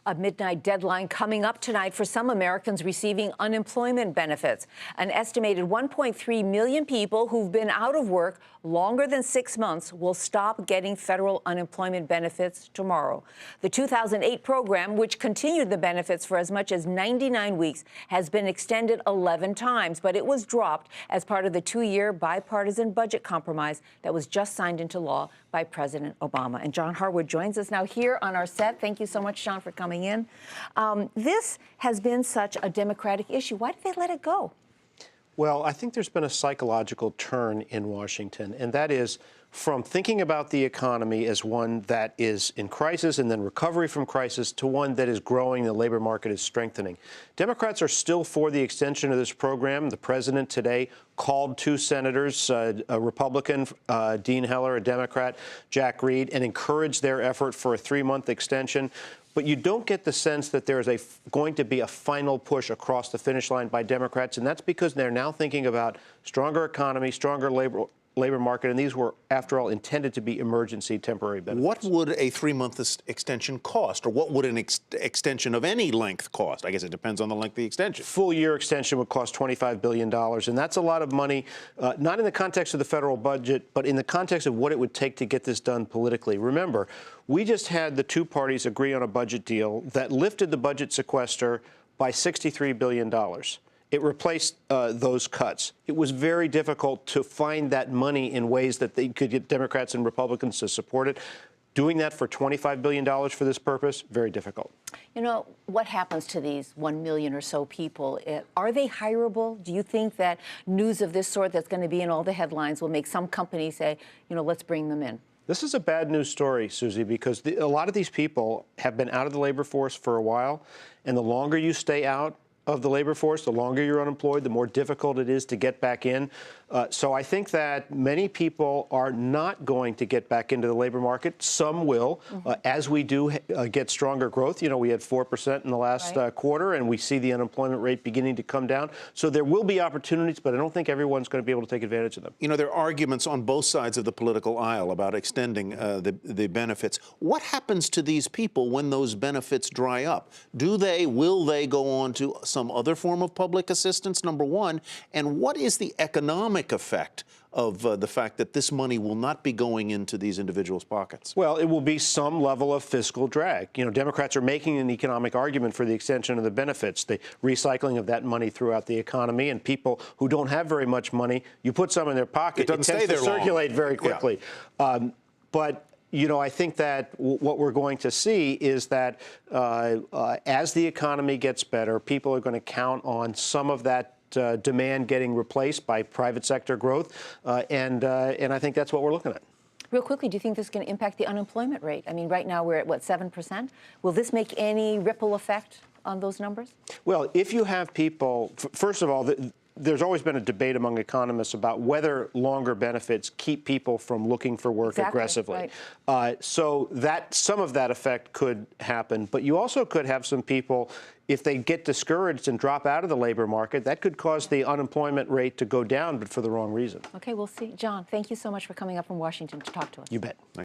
A midnight deadline coming up tonight for some Americans receiving unemployment benefits. An estimated 1.3 million people who've been out of work longer than 6 months will stop getting federal unemployment benefits tomorrow. The 2008 program, which continued the benefits for as much as 99 weeks, has been extended 11 times, but it was dropped as part of the 2-year bipartisan budget compromise that was just signed into law by President Obama. And John Harwood joins us now here on our set. Thank you so much, John, for coming in. This has been such a Democratic issue. Why did they let it go? Well, I think there's been a psychological turn in Washington, and that is from thinking about the economy as one that is in crisis and then recovery from crisis to one that is growing, the labor market is strengthening. Democrats are still for the extension of this program. The president today called 2 senators, a Republican, Dean Heller, a Democrat, Jack Reed, and encouraged their effort for a 3-month extension. But you don't get the sense that there is going to be a final push across the finish line by Democrats, and that's because they're now thinking about stronger economy, stronger labor market, and these were, after all, intended to be emergency temporary benefits. What would a 3-month extension cost, or what would an extension of any length cost? I guess it depends on the length of the extension. Full-year extension would cost $25 billion, and that's a lot of money, not in the context of the federal budget, but in the context of what it would take to get this done politically. Remember, we just had the 2 parties agree on a budget deal that lifted the budget sequester by $63 billion. It replaced those cuts. It was very difficult to find that money in ways that they could get Democrats and Republicans to support it. Doing that for $25 billion for this purpose, very difficult. You know, what happens to these 1 million or so people? Are they hireable? Do you think that news of this sort that's going to be in all the headlines will make some companies say, you know, let's bring them in? This is a bad news story, Susie, because a lot of these people have been out of the labor force for a while, and the longer you stay out of the labor force, the longer you're unemployed, the more difficult it is to get back in. So I think that many people are not going to get back into the labor market. Some will, as we do get stronger growth. You know, we had 4% in the last quarter, and we see the unemployment rate beginning to come down. So there will be opportunities, but I don't think everyone's going to be able to take advantage of them. You know, there are arguments on both sides of the political aisle about extending the benefits. What happens to these people when those benefits dry up? Will they go on to some other form of public assistance, number one? And what is the economic effect of the fact that this money will not be going into these individuals' pockets? Well, it will be some level of fiscal drag. You know, Democrats are making an economic argument for the extension of the benefits, the recycling of that money throughout the economy, and people who don't have very much money, you put some in their pocket, it tends to circulate very quickly. Yeah. But you know, I think that what we're going to see is that as the economy gets better, people are going to count on some of that demand getting replaced by private sector growth, and I think that's what we're looking at. Real quickly, do you think this is going to impact the unemployment rate? I mean, right now we're at, what, 7%? Will this make any ripple effect on those numbers? Well, if you have people, first of all, there's always been a debate among economists about whether longer benefits keep people from looking for work aggressively. Right. So that some of that effect could happen, but you also could have some people, if they get discouraged and drop out of the labor market, that could cause the unemployment rate to go down, but for the wrong reason. Okay, we'll see. John, thank you so much for coming up from Washington to talk to us. You bet.